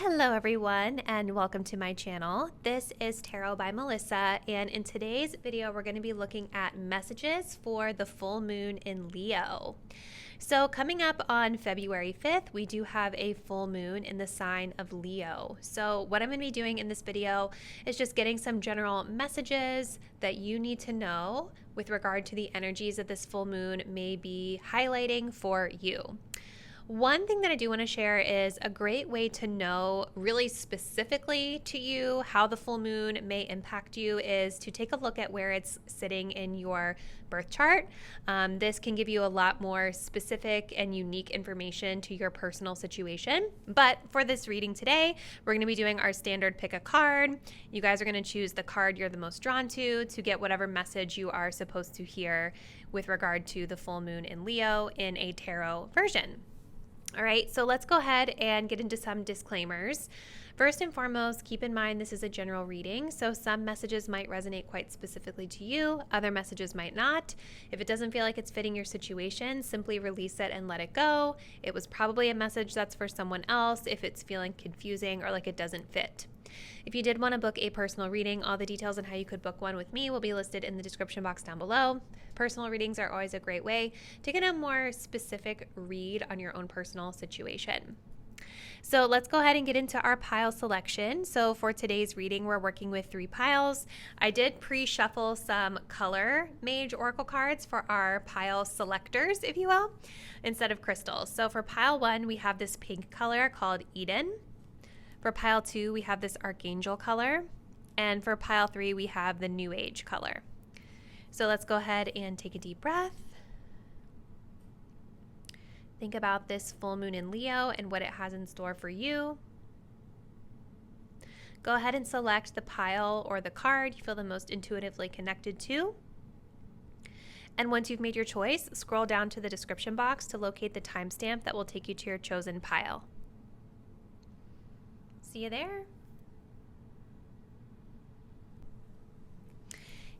Hello everyone and welcome to my channel. This is Tarot by Melissa, and in today's video we're going to be looking at messages for the full moon in Leo. So coming up on February 5th, we do have a full moon in the sign of Leo. So what I'm going to be doing in this video is just getting some general messages that you need to know with regard to the energies that this full moon may be highlighting for you. One thing that I do want to share is a great way to know really specifically to you how the full moon may impact you is to take a look at where it's sitting in your birth chart. This can give you a lot more specific and unique information to your personal situation. But for this reading today, we're going to be doing our standard pick a card. You guys are going to choose the card you're the most drawn to get whatever message you are supposed to hear with regard to the full moon in Leo in a tarot version. All right, so let's go ahead and get into some disclaimers. First and foremost, keep in mind this is a general reading, so some messages might resonate quite specifically to you, other messages might not. If it doesn't feel like it's fitting your situation, simply release it and let it go. It was probably a message that's for someone else if it's feeling confusing or like it doesn't fit. If you did want to book a personal reading, all the details on how you could book one with me will be listed in the description box down below. Personal readings are always a great way to get a more specific read on your own personal situation. So let's go ahead and get into our pile selection. So for today's reading, we're working with 3 piles. I did pre-shuffle some color Mage Oracle cards for our pile selectors, if you will, instead of crystals. So for pile 1, we have this pink color called Eden. For pile 2, we have this Archangel color. And for pile 3, we have the New Age color. So let's go ahead and take a deep breath. Think about this full moon in Leo and what it has in store for you. Go ahead and select the pile or the card you feel the most intuitively connected to. And once you've made your choice, scroll down to the description box to locate the timestamp that will take you to your chosen pile. See you there.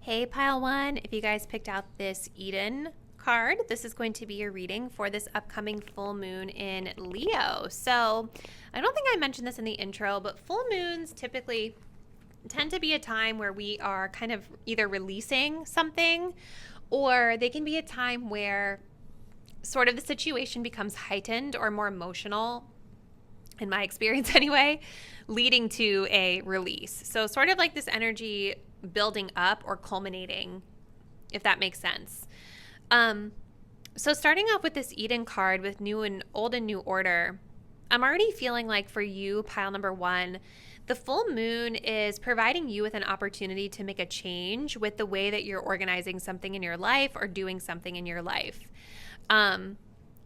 Hey, pile 1, if you guys picked out this Eden card, this is going to be your reading for this upcoming full moon in Leo. So I don't think I mentioned this in the intro, but full moons typically tend to be a time where we are kind of either releasing something, or they can be a time where sort of the situation becomes heightened or more emotional, in my experience anyway, leading to a release. So sort of like this energy building up or culminating, if that makes sense. So starting off with this Eden card with new and old and new order, I'm already feeling like for you, pile number 1, the full moon is providing you with an opportunity to make a change with the way that you're organizing something in your life or doing something in your life.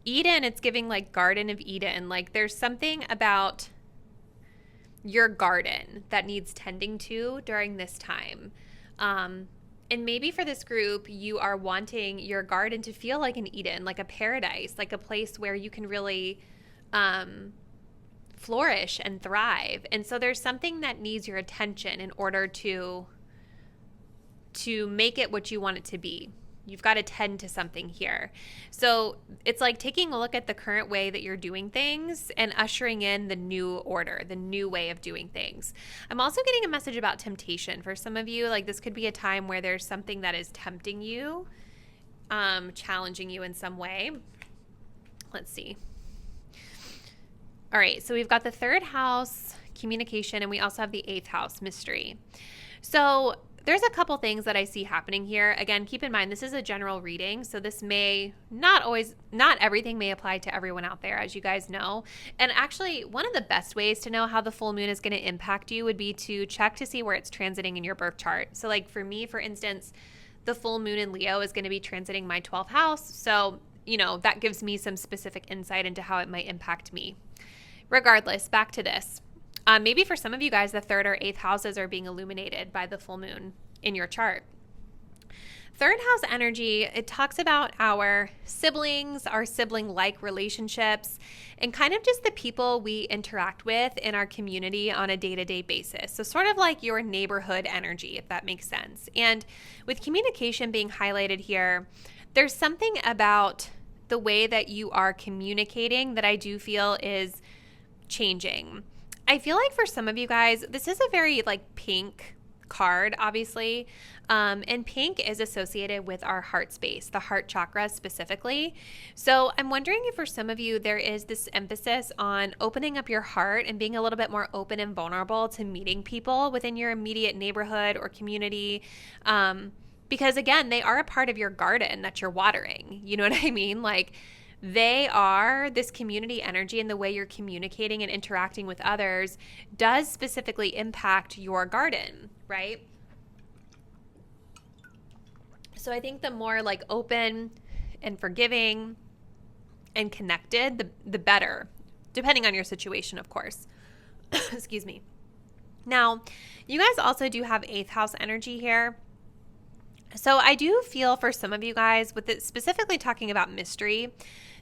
Eden, it's giving like Garden of Eden. Like there's something about your garden that needs tending to during this time. And maybe for this group, you are wanting your garden to feel like an Eden, like a paradise, like a place where you can really flourish and thrive. And so there's something that needs your attention in order to make it what you want it to be. You've got to tend to something here. So it's like taking a look at the current way that you're doing things and ushering in the new order, the new way of doing things. I'm also getting a message about temptation for some of you. Like this could be a time where there's something that is tempting you, challenging you in some way. Let's see. All right, so we've got the 3rd house, communication, and we also have the 8th house, mystery. So there's a couple things that I see happening here. Again, keep in mind, this is a general reading, so this may not everything may apply to everyone out there, as you guys know. And actually, one of the best ways to know how the full moon is going to impact you would be to check to see where it's transiting in your birth chart. So like for me, for instance, the full moon in Leo is going to be transiting my 12th house. So, that gives me some specific insight into how it might impact me. Regardless, back to this. Maybe for some of you guys, the 3rd or 8th houses are being illuminated by the full moon in your chart. 3rd house energy, it talks about our siblings, our sibling-like relationships, and kind of just the people we interact with in our community on a day-to-day basis. So sort of like your neighborhood energy, if that makes sense. And with communication being highlighted here, there's something about the way that you are communicating that I do feel is changing. I feel like for some of you guys, this is a very like pink card, obviously. And pink is associated with our heart space, the heart chakra specifically. So I'm wondering if for some of you, there is this emphasis on opening up your heart and being a little bit more open and vulnerable to meeting people within your immediate neighborhood or community. Because again, they are a part of your garden that you're watering. You know what I mean? Like, they are this community energy, and the way you're communicating and interacting with others does specifically impact your garden, right? So I think the more like open and forgiving and connected, the better, depending on your situation, of course. Excuse me. Now, you guys also do have 8th house energy here. So I do feel for some of you guys, with it specifically talking about mystery,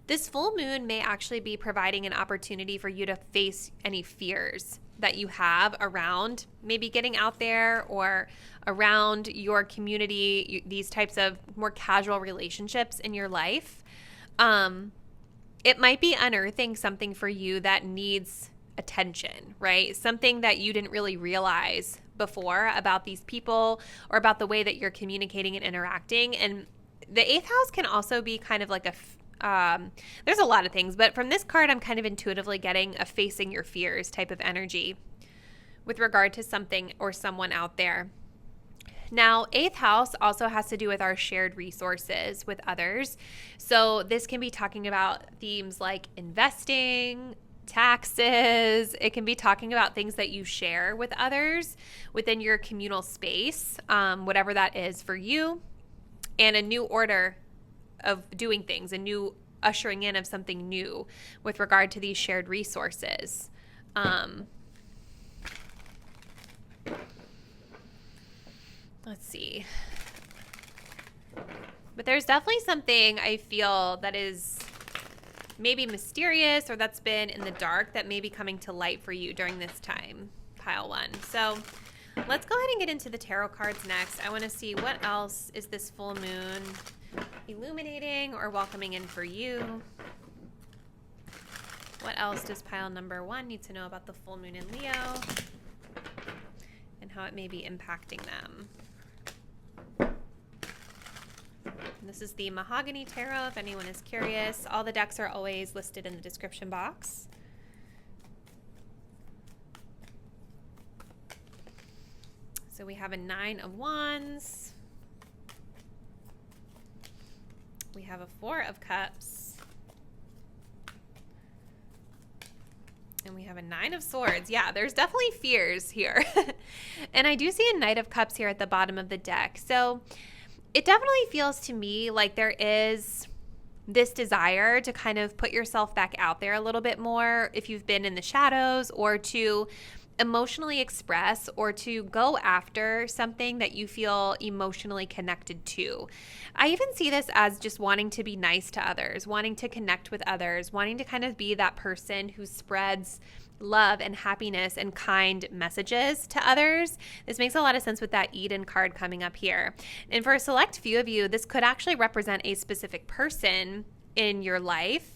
this full moon may actually be providing an opportunity for you to face any fears that you have around maybe getting out there or around your community, these types of more casual relationships in your life. It might be unearthing something for you that needs attention, right? Something that you didn't really realize before about these people or about the way that you're communicating and interacting. And the 8th house can also be kind of like there's a lot of things, but from this card, I'm kind of intuitively getting a facing your fears type of energy with regard to something or someone out there. Now, 8th house also has to do with our shared resources with others. So this can be talking about themes like investing, taxes. It can be talking about things that you share with others within your communal space, whatever that is for you, and a new order of doing things, a new ushering in of something new with regard to these shared resources. Let's see. But there's definitely something I feel that is maybe mysterious or that's been in the dark that may be coming to light for you during this time, pile 1. So let's go ahead and get into the tarot cards next. I want to see what else is this full moon illuminating or welcoming in for you. What else does pile number 1 need to know about the full moon in Leo and how it may be impacting them? This is the Mahogany Tarot, if anyone is curious. All the decks are always listed in the description box. So we have a 9 of Wands. We have a 4 of Cups. And we have a 9 of Swords. Yeah, there's definitely fears here. And I do see a Knight of Cups here at the bottom of the deck. So it definitely feels to me like there is this desire to kind of put yourself back out there a little bit more if you've been in the shadows, or to emotionally express or to go after something that you feel emotionally connected to. I even see this as just wanting to be nice to others, wanting to connect with others, wanting to kind of be that person who spreads love and happiness and kind messages to others. This makes a lot of sense with that Eden card coming up here. And for a select few of you, this could actually represent a specific person in your life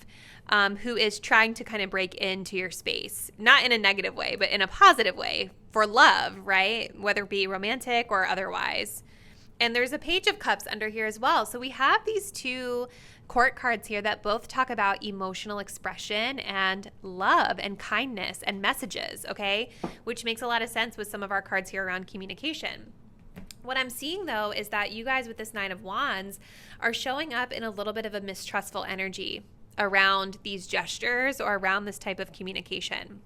who is trying to kind of break into your space, not in a negative way, but in a positive way for love, right? Whether it be romantic or otherwise. And there's a Page of Cups under here as well. So we have these 2 court cards here that both talk about emotional expression and love and kindness and messages, okay? Which makes a lot of sense with some of our cards here around communication. What I'm seeing, though, is that you guys with this 9 of Wands are showing up in a little bit of a mistrustful energy around these gestures or around this type of communication.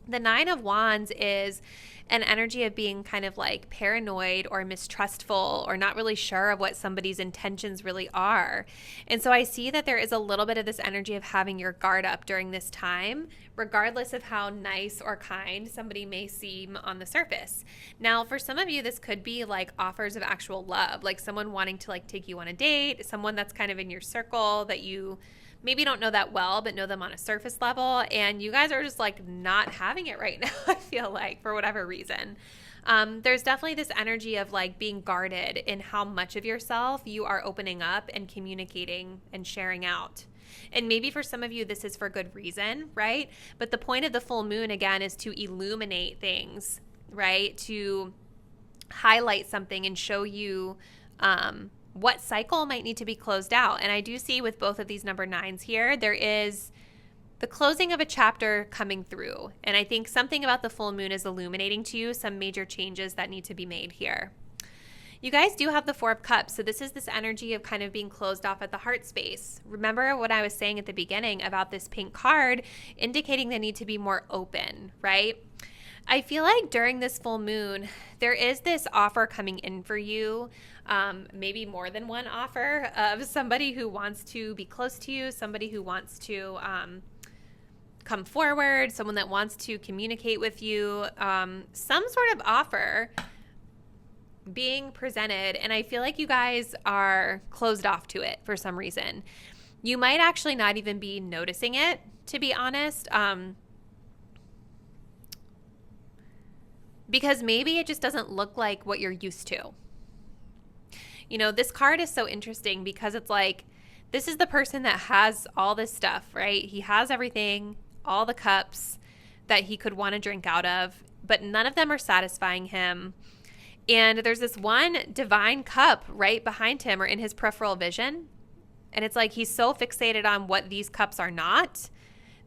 The 9 of Wands is an energy of being kind of like paranoid or mistrustful or not really sure of what somebody's intentions really are. And so I see that there is a little bit of this energy of having your guard up during this time, regardless of how nice or kind somebody may seem on the surface. Now, for some of you, this could be like offers of actual love, like someone wanting to like take you on a date, someone that's kind of in your circle that you maybe don't know that well, but know them on a surface level, and you guys are just like not having it right now, I feel like, for whatever reason. There's definitely this energy of like being guarded in how much of yourself you are opening up and communicating and sharing out. And maybe for some of you, this is for good reason, right? But the point of the full moon, again, is to illuminate things, right? To highlight something and show you what cycle might need to be closed out. And I do see with both of these number 9s here, there is the closing of a chapter coming through. And I think something about the full moon is illuminating to you some major changes that need to be made here. You guys do have the 4 of Cups, so this is this energy of kind of being closed off at the heart space. Remember what I was saying at the beginning about this pink card indicating the need to be more open, right? I feel like during this full moon, there is this offer coming in for you, maybe more than one offer of somebody who wants to be close to you, somebody who wants to come forward, someone that wants to communicate with you, some sort of offer being presented, and I feel like you guys are closed off to it for some reason. You might actually not even be noticing it, to be honest, because maybe it just doesn't look like what you're used to. You know, this card is so interesting because it's like, this is the person that has all this stuff, right? He has everything, all the cups that he could want to drink out of, but none of them are satisfying him. And there's this one divine cup right behind him or in his peripheral vision. And it's like he's so fixated on what these cups are not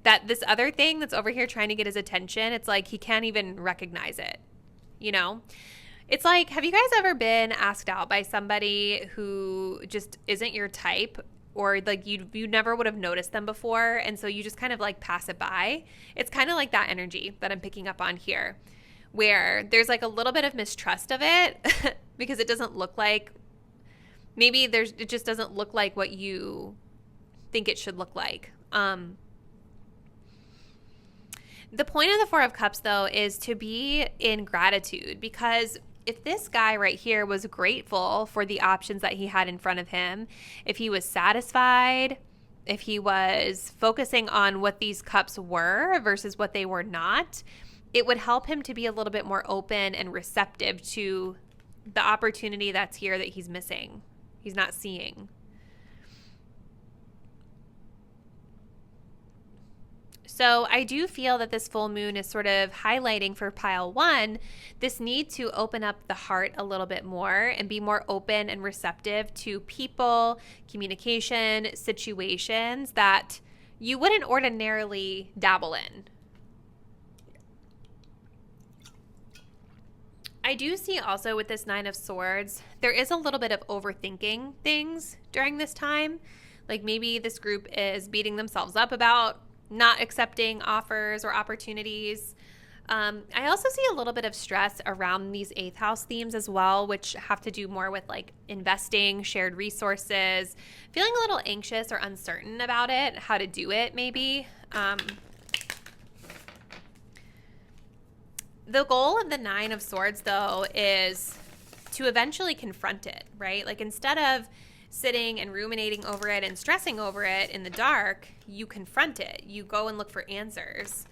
that this other thing that's over here trying to get his attention, it's like he can't even recognize it, you know? It's like, have you guys ever been asked out by somebody who just isn't your type, or like you never would have noticed them before, and so you just kind of like pass it by? It's kind of like that energy that I'm picking up on here, where there's like a little bit of mistrust of it because it doesn't look like, maybe it just doesn't look like what you think it should look like. The point of the 4 of Cups, though, is to be in gratitude, because if this guy right here was grateful for the options that he had in front of him, if he was satisfied, if he was focusing on what these cups were versus what they were not, it would help him to be a little bit more open and receptive to the opportunity that's here that he's missing, he's not seeing. So I do feel that this full moon is sort of highlighting for pile 1 this need to open up the heart a little bit more and be more open and receptive to people, communication, situations that you wouldn't ordinarily dabble in. I do see also with this 9 of Swords, there is a little bit of overthinking things during this time. Like maybe this group is beating themselves up about not accepting offers or opportunities. I also see a little bit of stress around these 8th house themes as well, which have to do more with like investing, shared resources, feeling a little anxious or uncertain about it, how to do it maybe. The goal of the 9 of Swords, though, is to eventually confront it, right? Like instead of sitting and ruminating over it and stressing over it in the dark, you confront it. You go and look for answers.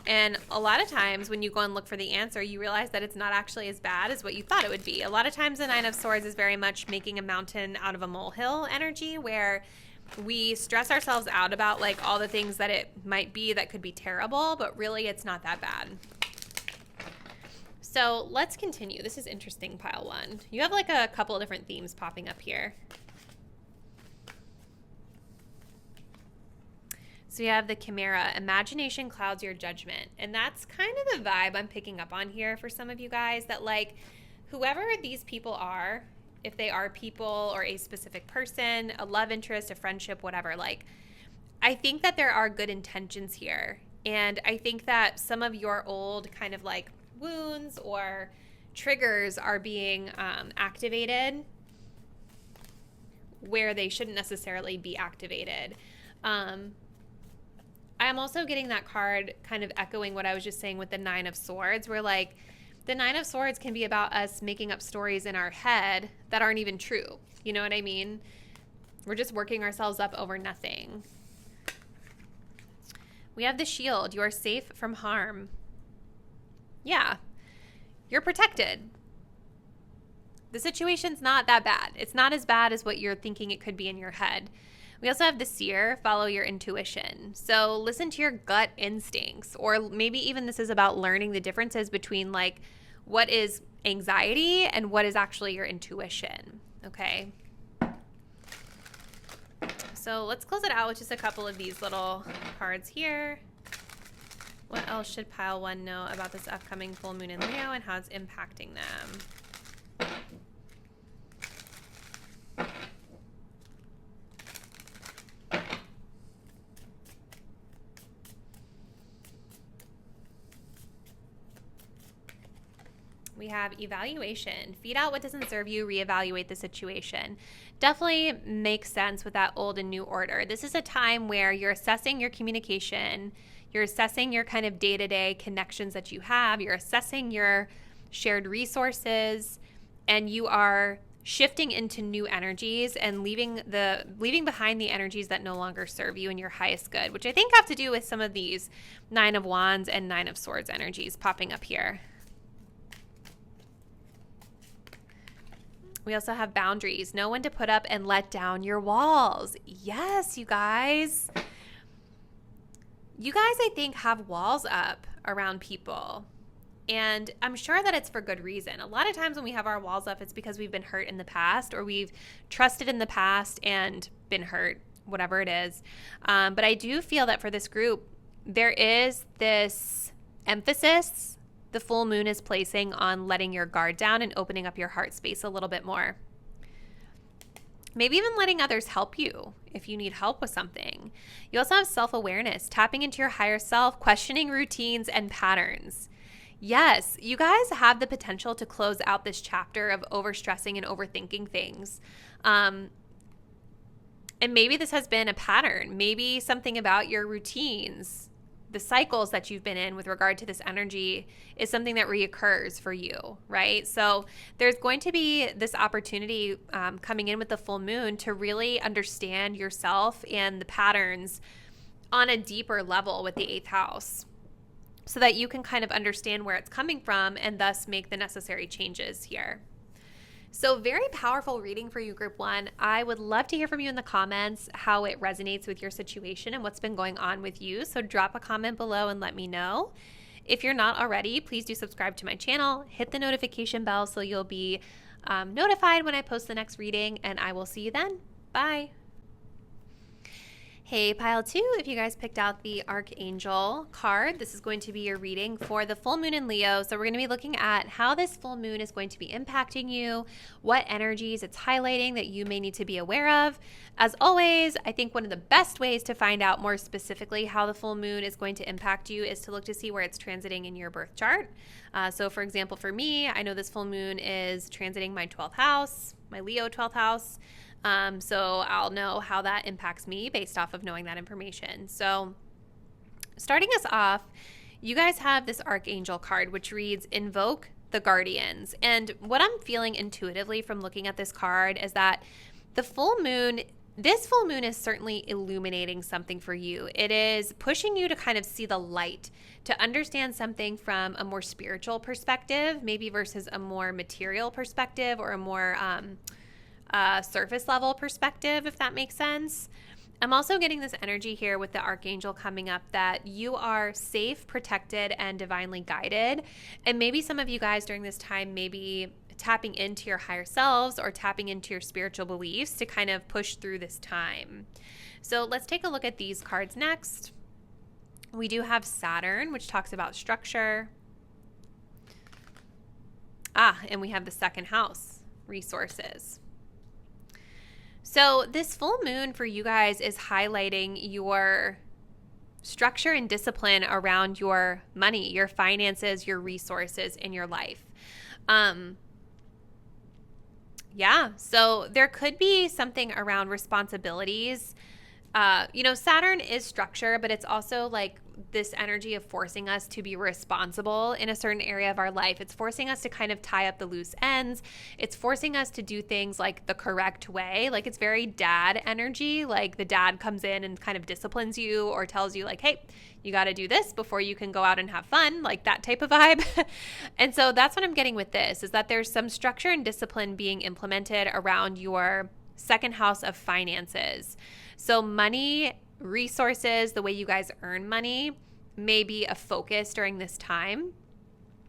And a lot of times when you go and look for the answer, you realize that it's not actually as bad as what you thought it would be. A lot of times the 9 of Swords is very much making a mountain out of a molehill energy, where we stress ourselves out about like all the things that it might be that could be terrible, but really it's not that bad. So let's continue. This is interesting, pile 1. You have like a couple of different themes popping up here. So you have the Chimera, imagination clouds your judgment. And that's kind of the vibe I'm picking up on here for some of you guys, that like whoever these people are, if they are people or a specific person, a love interest, a friendship, whatever, like I think that there are good intentions here. And I think that some of your old kind of like wounds or triggers are being activated where they shouldn't necessarily be activated. I'm also getting that card kind of echoing what I was just saying with the 9 of Swords, where like the 9 of Swords can be about us making up stories in our head that aren't even true. You know what I mean? We're just working ourselves up over nothing. We have the Shield. You are safe from harm. Yeah, you're protected. The situation's not that bad. It's not as bad as what you're thinking it could be in your head. We also have the seer, follow your intuition. So listen to your gut instincts, or maybe even this is about learning the differences between like what is anxiety and what is actually your intuition, okay? So let's close it out with just a couple of these little cards here. What else should pile 1 know about this upcoming full moon in Leo and how it's impacting them? We have evaluation. Feed out what doesn't serve you, reevaluate the situation. Definitely makes sense with that old and new order. This is a time where you're assessing your communication, you're assessing your kind of day-to-day connections that you have, you're assessing your shared resources, and you are shifting into new energies and leaving behind the energies that no longer serve you in your highest good, which I think have to do with some of these 9 of Wands and 9 of Swords energies popping up here. We also have boundaries. Know when to put up and let down your walls. Yes, you guys. You guys, I think, have walls up around people. And I'm sure that it's for good reason. A lot of times when we have our walls up, it's because we've been hurt in the past, or we've trusted in the past and been hurt, whatever it is. But I do feel that for this group, there is this emphasis the full moon is placing on letting your guard down and opening up your heart space a little bit more. Maybe even letting others help you if you need help with something. You also have self-awareness, tapping into your higher self, questioning routines and patterns. Yes, you guys have the potential to close out this chapter of overstressing and overthinking things. And maybe this has been a pattern. Maybe something about your routines, the cycles that you've been in with regard to this energy is something that reoccurs for you, right? So there's going to be this opportunity coming in with the full moon to really understand yourself and the patterns on a deeper level with the 8th house, so that you can kind of understand where it's coming from and thus make the necessary changes here. So very powerful reading for you, Group 1. I would love to hear from you in the comments how it resonates with your situation and what's been going on with you. So drop a comment below and let me know. If you're not already, please do subscribe to my channel. Hit the notification bell so you'll be notified when I post the next reading, and I will see you then. Bye. Hey, pile 2, if you guys picked out the Archangel card, this is going to be your reading for the full moon in Leo. So we're going to be looking at how this full moon is going to be impacting you, what energies it's highlighting that you may need to be aware of. As always, I think one of the best ways to find out more specifically how the full moon is going to impact you is to look to see where it's transiting in your birth chart. So for example, for me, I know this full moon is transiting my 12th house, my Leo 12th house. So I'll know how that impacts me based off of knowing that information. So starting us off, you guys have this Archangel card, which reads, invoke the guardians. And what I'm feeling intuitively from looking at this card is that this full moon is certainly illuminating something for you. It is pushing you to kind of see the light, to understand something from a more spiritual perspective, maybe versus a more material perspective or a more, surface level perspective, if that makes sense. I'm also getting this energy here with the Archangel coming up that you are safe, protected, and divinely guided. And maybe some of you guys during this time may be tapping into your higher selves or tapping into your spiritual beliefs to kind of push through this time. So let's take a look at these cards next. We do have Saturn, which talks about structure. And we have the 2nd house, resources. So this full moon for you guys is highlighting your structure and discipline around your money, your finances, your resources in your life. So there could be something around responsibilities. Saturn is structure, but it's also like this energy of forcing us to be responsible in a certain area of our life. It's forcing us to kind of tie up the loose ends. It's forcing us to do things like the correct way. Like it's very dad energy. Like the dad comes in and kind of disciplines you or tells you like, hey, you got to do this before you can go out and have fun, like that type of vibe. And so that's what I'm getting with this, is that there's some structure and discipline being implemented around your 2nd house of finances. So money, resources, the way you guys earn money may be a focus during this time.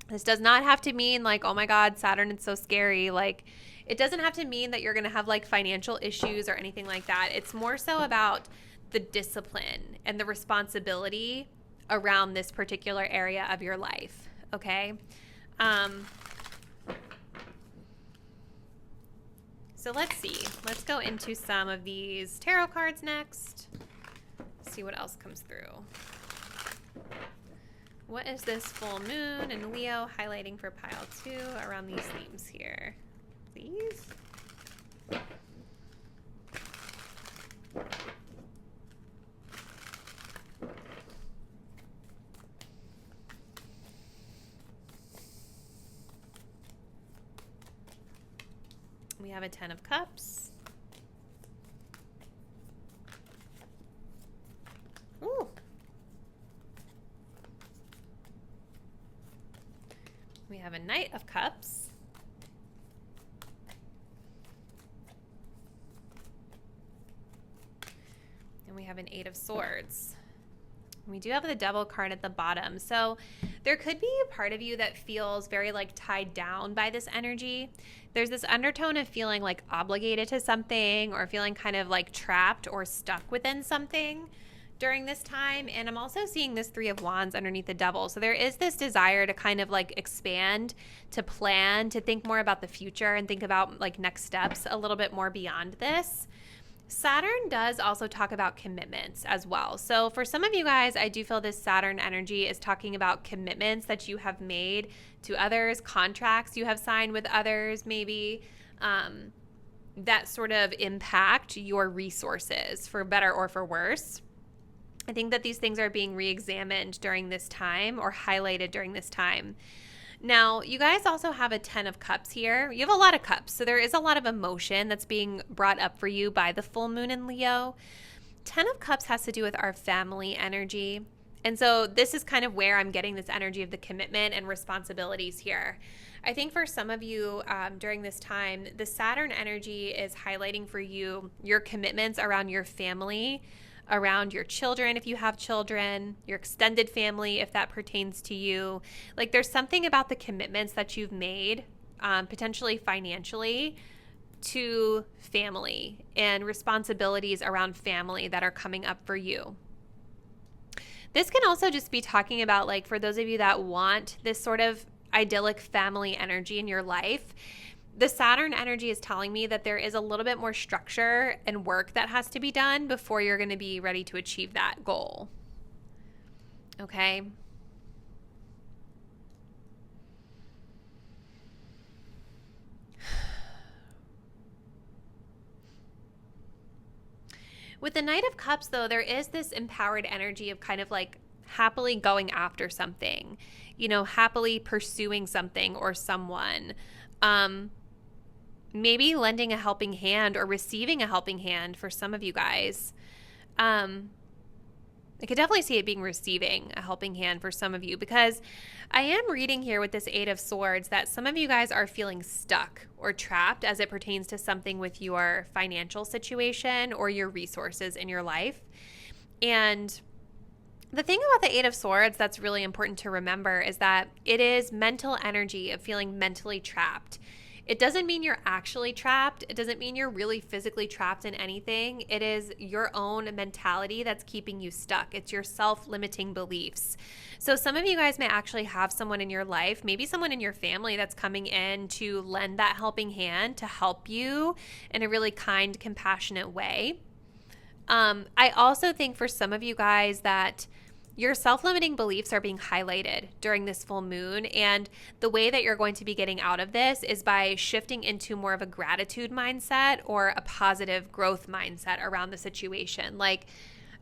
This does not have to mean like, oh my God, Saturn is so scary. Like, it doesn't have to mean that you're going to have like financial issues or anything like that. It's more so about the discipline and the responsibility around this particular area of your life. Okay. So let's see. Let's go into some of these tarot cards next. See what else comes through. What is this full moon in Leo highlighting for pile 2 around these themes here? Please. We have a 10 of Cups. Ooh. We have a Knight of Cups. And we have an 8 of Swords. We do have the Devil card at the bottom. So there could be a part of you that feels very like tied down by this energy. There's this undertone of feeling like obligated to something or feeling kind of like trapped or stuck within something during this time. And I'm also seeing this 3 of Wands underneath the Devil. So there is this desire to kind of like expand, to plan, to think more about the future and think about like next steps a little bit more beyond this. Saturn does also talk about commitments as well. So for some of you guys, I do feel this Saturn energy is talking about commitments that you have made to others, contracts you have signed with others, maybe that sort of impact your resources for better or for worse. I think that these things are being re-examined during this time or highlighted during this time. Now, you guys also have a 10 of Cups here. You have a lot of cups, so there is a lot of emotion that's being brought up for you by the full moon in Leo. 10 of Cups has to do with our family energy. And so this is kind of where I'm getting this energy of the commitment and responsibilities here. I think for some of you during this time, the Saturn energy is highlighting for you your commitments around your family, around your children if you have children, your extended family if that pertains to you. Like there's something about the commitments that you've made, potentially financially, to family and responsibilities around family that are coming up for you. This can also just be talking about like for those of you that want this sort of idyllic family energy in your life. The Saturn energy is telling me that there is a little bit more structure and work that has to be done before you're going to be ready to achieve that goal. Okay. With the Knight of Cups, though, there is this empowered energy of kind of like happily going after something, you know, happily pursuing something or someone. Maybe lending a helping hand or receiving a helping hand for some of you guys. I could definitely see it being receiving a helping hand for some of you because I am reading here with this 8 of Swords that some of you guys are feeling stuck or trapped as it pertains to something with your financial situation or your resources in your life. And the thing about the 8 of Swords that's really important to remember is that it is mental energy of feeling mentally trapped. It doesn't mean you're actually trapped. It doesn't mean you're really physically trapped in anything. It is your own mentality that's keeping you stuck. It's your self-limiting beliefs. So some of you guys may actually have someone in your life, maybe someone in your family that's coming in to lend that helping hand to help you in a really kind, compassionate way. I also think for some of you guys that your self-limiting beliefs are being highlighted during this full moon, and the way that you're going to be getting out of this is by shifting into more of a gratitude mindset or a positive growth mindset around the situation. Like,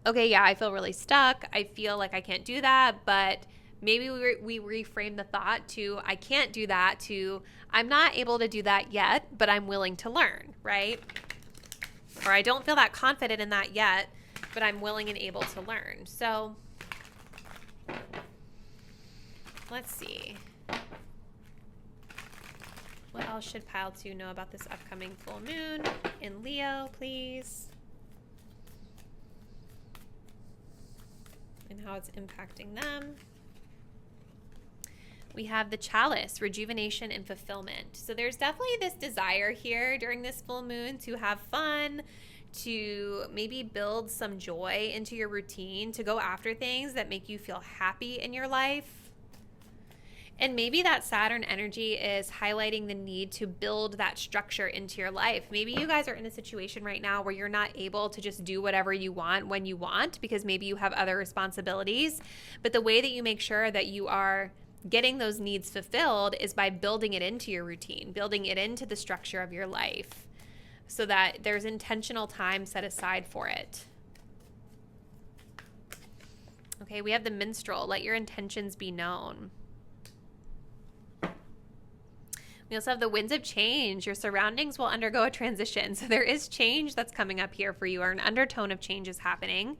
okay, yeah, I feel really stuck. I feel like I can't do that, but maybe we reframe the thought to I can't do that to I'm not able to do that yet, but I'm willing to learn, right? Or I don't feel that confident in that yet, but I'm willing and able to learn. So let's see. What else should pile 2 know about this upcoming full moon in Leo, please? how it's impacting them. We have the Chalice, rejuvenation and fulfillment. So there's definitely this desire here during this full moon to have fun, to maybe build some joy into your routine, to go after things that make you feel happy in your life. And maybe that Saturn energy is highlighting the need to build that structure into your life. Maybe you guys are in a situation right now where you're not able to just do whatever you want when you want, because maybe you have other responsibilities. But the way that you make sure that you are getting those needs fulfilled is by building it into your routine, building it into the structure of your life, so that there's intentional time set aside for it. Okay, we have the Minstrel. Let your intentions be known. We also have the Winds of Change. Your surroundings will undergo a transition. So there is change that's coming up here for you, or an undertone of change is happening.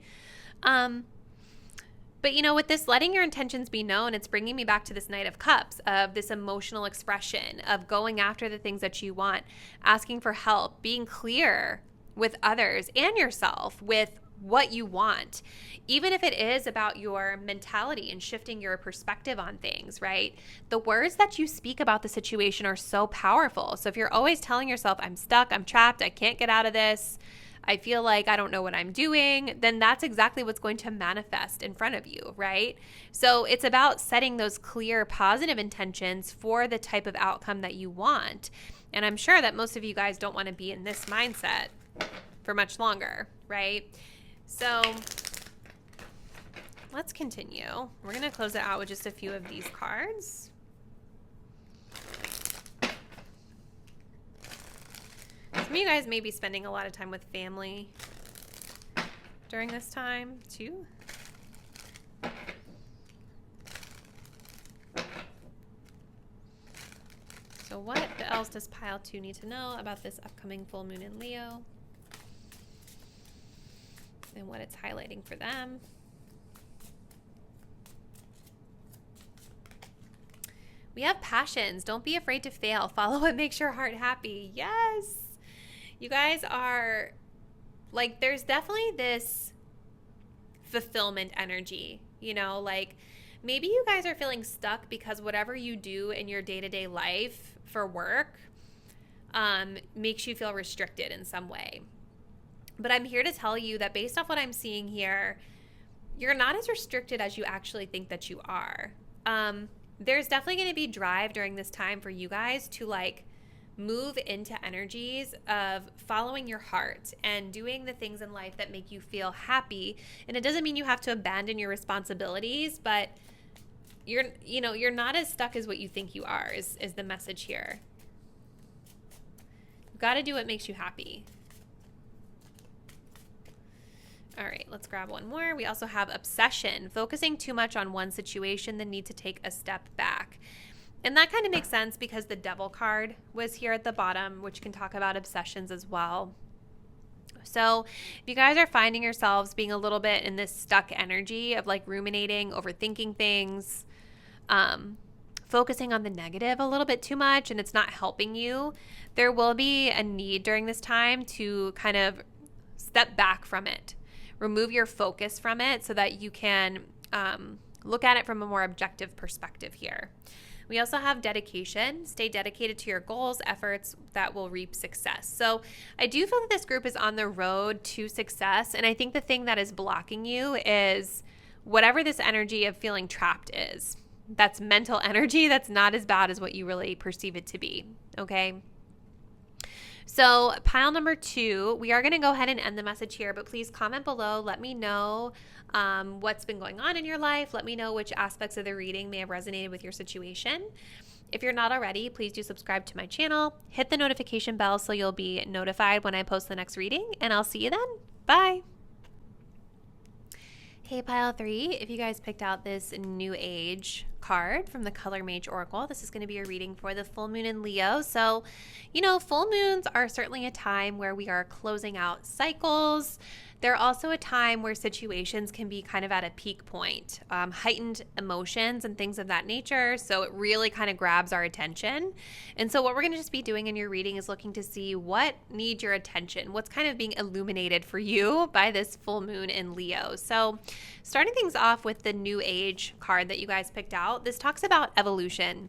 But, you know, with this letting your intentions be known, it's bringing me back to this Knight of Cups, of this emotional expression, of going after the things that you want, asking for help, being clear with others and yourself with what you want, even if it is about your mentality and shifting your perspective on things, right? The words that you speak about the situation are so powerful. So if you're always telling yourself, I'm stuck, I'm trapped, I can't get out of this, I feel like I don't know what I'm doing, then that's exactly what's going to manifest in front of you, right? So it's about setting those clear, positive intentions for the type of outcome that you want. And I'm sure that most of you guys don't want to be in this mindset for much longer, right? So let's continue. We're going to close it out with just a few of these cards. Some of you guys may be spending a lot of time with family during this time too. So what else does pile 2 need to know about this upcoming full moon in Leo? And what it's highlighting for them. We have passions. Don't be afraid to fail. Follow what makes your heart happy. Yes. You guys are like, there's definitely this fulfillment energy, you know, like maybe you guys are feeling stuck because whatever you do in your day-to-day life for work makes you feel restricted in some way. But I'm here to tell you that based off what I'm seeing here, you're not as restricted as you actually think that you are. There's definitely going to be drive during this time for you guys to like move into energies of following your heart and doing the things in life that make you feel happy. And it doesn't mean you have to abandon your responsibilities, but you're not as stuck as what you think you are is the message here. You've got to do what makes you happy. All right, let's grab one more. We also have obsession, focusing too much on one situation, the need to take a step back. And that kind of makes sense because the Devil card was here at the bottom, which can talk about obsessions as well. So if you guys are finding yourselves being a little bit in this stuck energy of like ruminating, overthinking things, focusing on the negative a little bit too much, and it's not helping you, there will be a need during this time to kind of step back from it. Remove your focus from it so that you can look at it from a more objective perspective here. We also have dedication. Stay dedicated to your goals, efforts that will reap success. So I do feel that this group is on the road to success. And I think the thing that is blocking you is whatever this energy of feeling trapped is. That's mental energy. That's not as bad as what you really perceive it to be. Okay. So pile number 2, we are going to go ahead and end the message here, but please comment below. Let me know what's been going on in your life. Let me know which aspects of the reading may have resonated with your situation. If you're not already, please do subscribe to my channel. Hit the notification bell so you'll be notified when I post the next reading, and I'll see you then. Bye. Hey, pile 3, if you guys picked out this New Age card from the Color Mage Oracle, this is going to be a reading for the full moon in Leo. So, you know, full moons are certainly a time where we are closing out cycles. They're also a time where situations can be kind of at a peak point, heightened emotions and things of that nature. So it really kind of grabs our attention. And so what we're going to just be doing in your reading is looking to see what needs your attention, what's kind of being illuminated for you by this full moon in Leo. So starting things off with the New Age card that you guys picked out, this talks about evolution.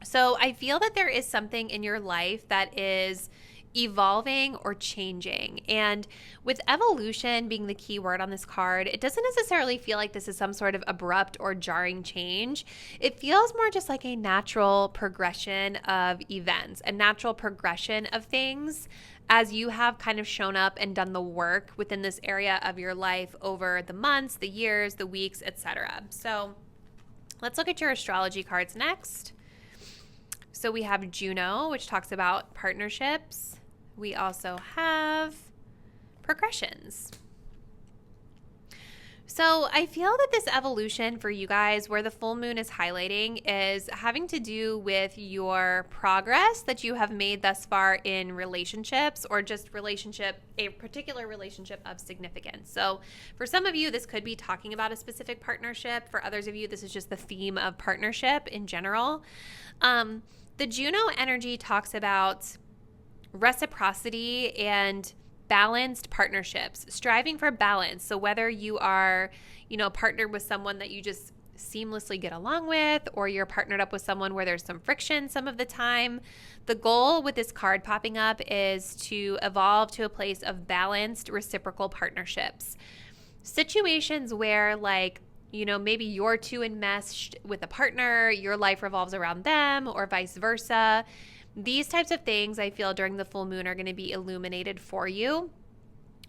So I feel that there is something in your life that is evolving or changing. And with evolution being the key word on this card, it doesn't necessarily feel like this is some sort of abrupt or jarring change. It feels more just like a natural progression of events, a natural progression of things as you have kind of shown up and done the work within this area of your life over the months, the years, the weeks, etc. So let's look at your astrology cards next. So we have Juno, which talks about partnerships. We also have progressions. So I feel that this evolution for you guys, where the full moon is highlighting, is having to do with your progress that you have made thus far in relationships, or just a particular relationship of significance. So for some of you, this could be talking about a specific partnership. For others of you, this is just the theme of partnership in general. The Juno energy talks about reciprocity and balanced partnerships, striving for balance. So whether you are, partnered with someone that you just seamlessly get along with, or you're partnered up with someone where there's some friction some of the time, the goal with this card popping up is to evolve to a place of balanced reciprocal partnerships. Situations where maybe you're too enmeshed with a partner, your life revolves around them, or vice versa. These types of things I feel during the full moon are going to be illuminated for you.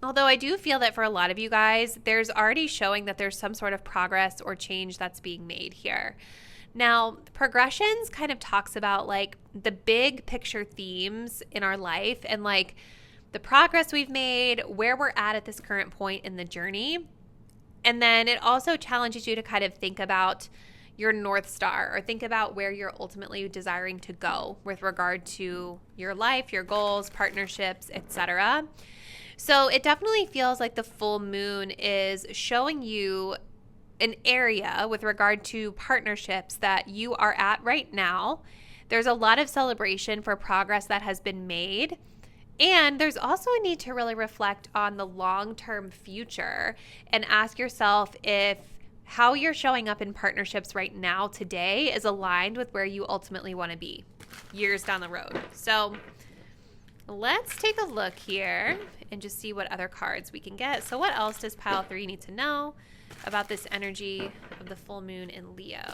Although I do feel that for a lot of you guys, there's already showing that there's some sort of progress or change that's being made here. Now, progressions kind of talks about the big picture themes in our life and the progress we've made, where we're at this current point in the journey. And then it also challenges you to kind of think about your North Star, or think about where you're ultimately desiring to go with regard to your life, your goals, partnerships, etc. So it definitely feels like the full moon is showing you an area with regard to partnerships that you are at right now. There's a lot of celebration for progress that has been made. And there's also a need to really reflect on the long-term future and ask yourself if how you're showing up in partnerships right now today is aligned with where you ultimately want to be years down the road. So let's take a look here and just see what other cards we can get. So what else does pile 3 need to know about this energy of the full moon in Leo?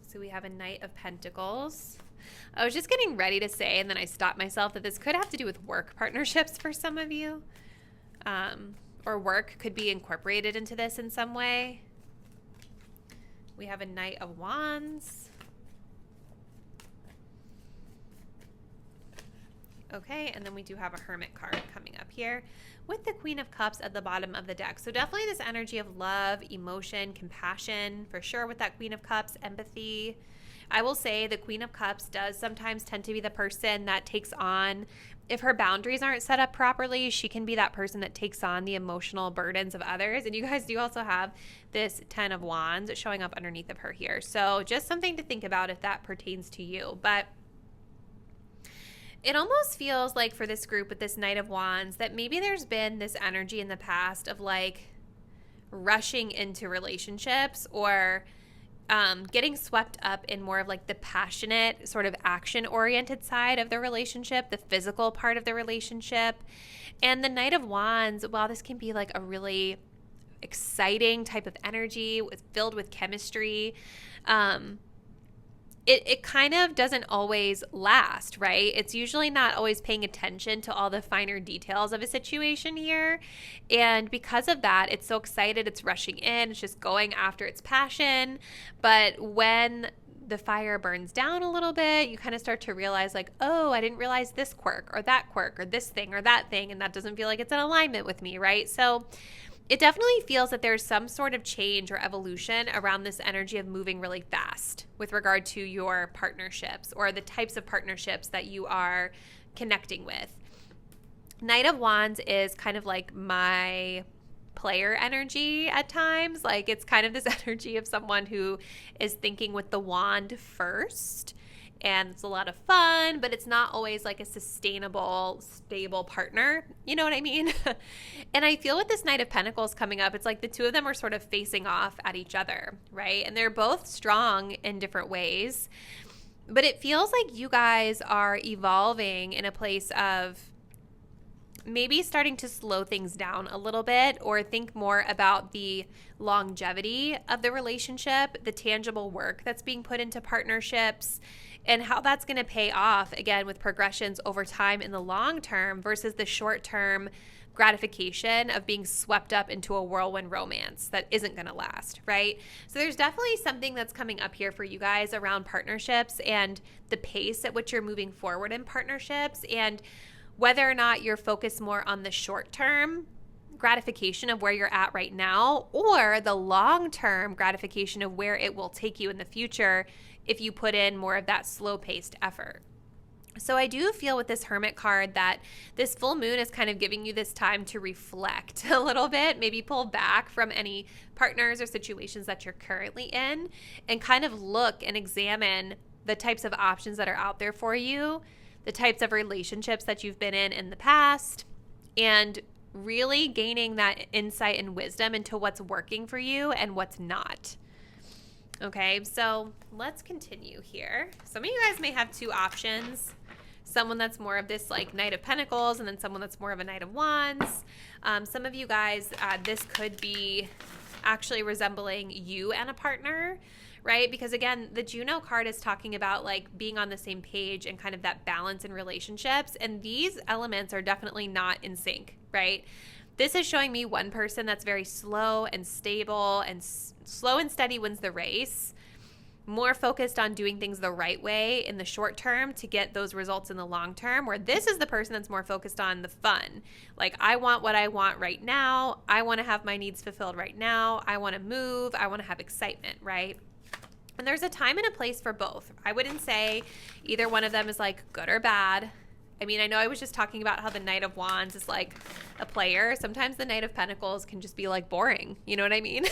So we have a Knight of Pentacles. I was just getting ready to say, and then I stopped myself, that this could have to do with work partnerships for some of you. Or work could be incorporated into this in some way. We have a Knight of Wands. Okay, and then we do have a Hermit card coming up here with the Queen of Cups at the bottom of the deck. So definitely this energy of love, emotion, compassion, for sure with that Queen of Cups, empathy. I will say the Queen of Cups does sometimes tend to be the person that takes on, if her boundaries aren't set up properly, she can be that person that takes on the emotional burdens of others. And you guys do also have this 10 of Wands showing up underneath of her here. So just something to think about if that pertains to you. But it almost feels like for this group with this Knight of Wands that maybe there's been this energy in the past of rushing into relationships, or getting swept up in more of the passionate sort of action-oriented side of the relationship, the physical part of the relationship. And the Knight of Wands, while this can be a really exciting type of energy filled with chemistry, it kind of doesn't always last, right? It's usually not always paying attention to all the finer details of a situation here. And because of that, it's so excited, it's rushing in, it's just going after its passion. But when the fire burns down a little bit, you kind of start to realize like, oh, I didn't realize this quirk or this thing or that thing, and that doesn't feel like it's in alignment with me, right? So it definitely feels that there's some sort of change or evolution around this energy of moving really fast with regard to your partnerships or the types of partnerships that you are connecting with. Knight of Wands is kind of like my player energy at times. Like it's kind of this energy of someone who is thinking with the wand first, and it's a lot of fun, but it's not always like a sustainable, stable partner. You know what I mean? And I feel with this Knight of Pentacles coming up, it's like the two of them are sort of facing off at each other, right? And they're both strong in different ways, but it feels like you guys are evolving in a place of maybe starting to slow things down a little bit or think more about the longevity of the relationship, the tangible work that's being put into partnerships, and how that's going to pay off, again, with progressions over time in the long term versus the short term gratification of being swept up into a whirlwind romance that isn't going to last, right? So there's definitely something that's coming up here for you guys around partnerships and the pace at which you're moving forward in partnerships, and whether or not you're focused more on the short-term gratification of where you're at right now or the long-term gratification of where it will take you in the future if you put in more of that slow-paced effort. So I do feel with this Hermit card that this full moon is kind of giving you this time to reflect a little bit, maybe pull back from any partners or situations that you're currently in and kind of look and examine the types of options that are out there for you, the types of relationships that you've been in the past, and really gaining that insight and wisdom into what's working for you and what's not. Okay, so let's continue here. Some of you guys may have two options. Someone that's more of this like Knight of Pentacles and then someone that's more of a Knight of Wands. Some of you guys, this could be actually resembling you and a partner, right? Because again, the Juno card is talking about like being on the same page and kind of that balance in relationships. And these elements are definitely not in sync, right? This is showing me one person that's very slow and stable, and slow and steady wins the race, more focused on doing things the right way in the short term to get those results in the long term, where this is the person that's more focused on the fun. Like, I want what I want right now. I want to have my needs fulfilled right now. I want to move. I want to have excitement, right? And there's a time and a place for both. I wouldn't say either one of them is like good or bad. I mean, I know I was just talking about how the Knight of Wands is like a player. Sometimes the Knight of Pentacles can just be like boring. You know what I mean?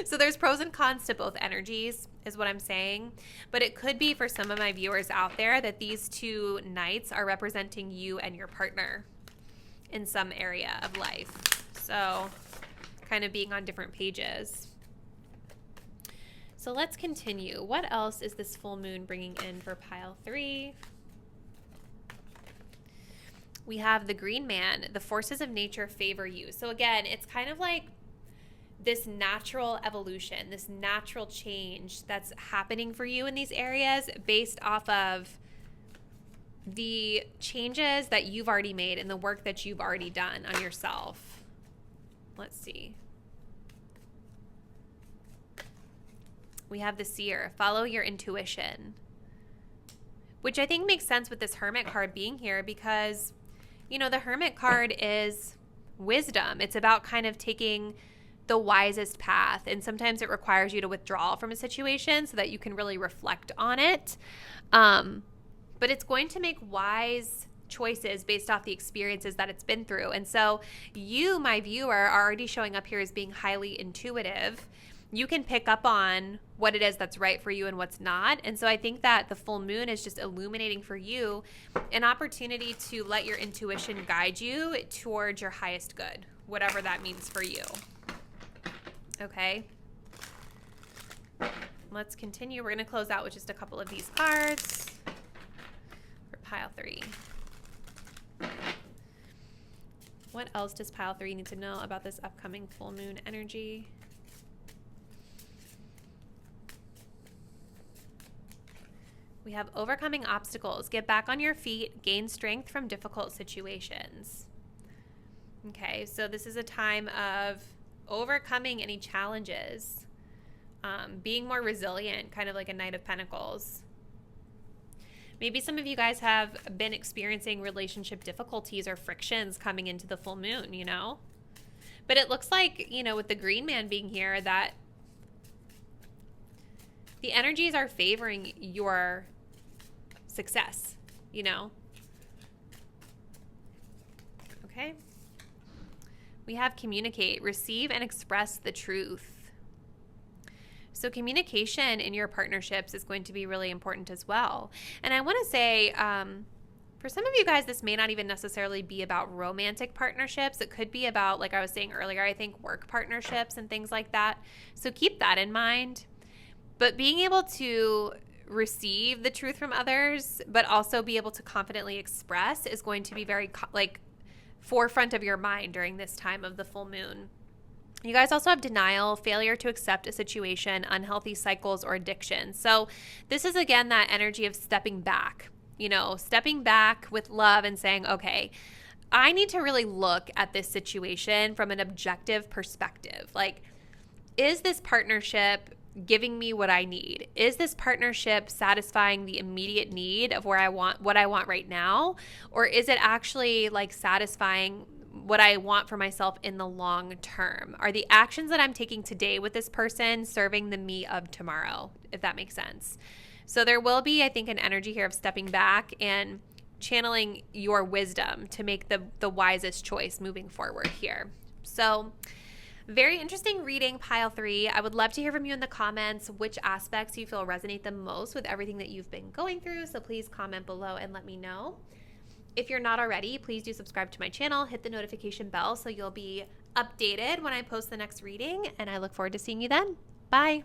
So there's pros and cons to both energies is what I'm saying. But it could be for some of my viewers out there that these two knights are representing you and your partner in some area of life. So kind of being on different pages. So let's continue. What else is this full moon bringing in for pile 3? We have the Green Man. The forces of nature favor you. So again, it's kind of like this natural evolution, this natural change that's happening for you in these areas based off of the changes that you've already made and the work that you've already done on yourself. Let's see. We have the Seer. Follow your intuition, which I think makes sense with this Hermit card being here because, you know, the Hermit card is wisdom. It's about kind of taking the wisest path, and sometimes it requires you to withdraw from a situation so that you can really reflect on it. But it's going to make wise choices based off the experiences that it's been through. And so you, my viewer, are already showing up here as being highly intuitive. You can pick up on what it is that's right for you and what's not. And so I think that the full moon is just illuminating for you an opportunity to let your intuition guide you towards your highest good, whatever that means for you. Okay. Let's continue. We're going to close out with just a couple of these cards for pile 3. What else does pile 3 need to know about this upcoming full moon energy? We have overcoming obstacles. Get back on your feet. Gain strength from difficult situations. Okay, so this is a time of overcoming any challenges being more resilient, kind of like a Knight of Pentacles. Maybe some of you guys have been experiencing relationship difficulties or frictions coming into the full moon, you know? But it looks like, you know, with the green man being here, that the energies are favoring your success, you know? Okay. We have communicate, receive, and express the truth. So communication in your partnerships is going to be really important as well. And I want to say, for some of you guys, this may not even necessarily be about romantic partnerships. It could be about, like I was saying earlier, I think work partnerships and things like that. So keep that in mind. But being able to receive the truth from others, but also be able to confidently express is going to be very forefront of your mind during this time of the full moon. You guys also have denial, failure to accept a situation, unhealthy cycles, or addiction. So this is, again, that energy of stepping back, you know, stepping back with love and saying, okay, I need to really look at this situation from an objective perspective. Like, is this partnership giving me what I need? Is this partnership satisfying the immediate need of what I want right now? Or is it actually like satisfying what I want for myself in the long term? Are the actions that I'm taking today with this person serving the me of tomorrow, if that makes sense? So there will be, I think, an energy here of stepping back and channeling your wisdom to make the wisest choice moving forward here. So very interesting reading, pile 3. I would love to hear from you in the comments which aspects you feel resonate the most with everything that you've been going through. So please comment below and let me know. If you're not already, please do subscribe to my channel, hit the notification bell so you'll be updated when I post the next reading, and I look forward to seeing you then. Bye.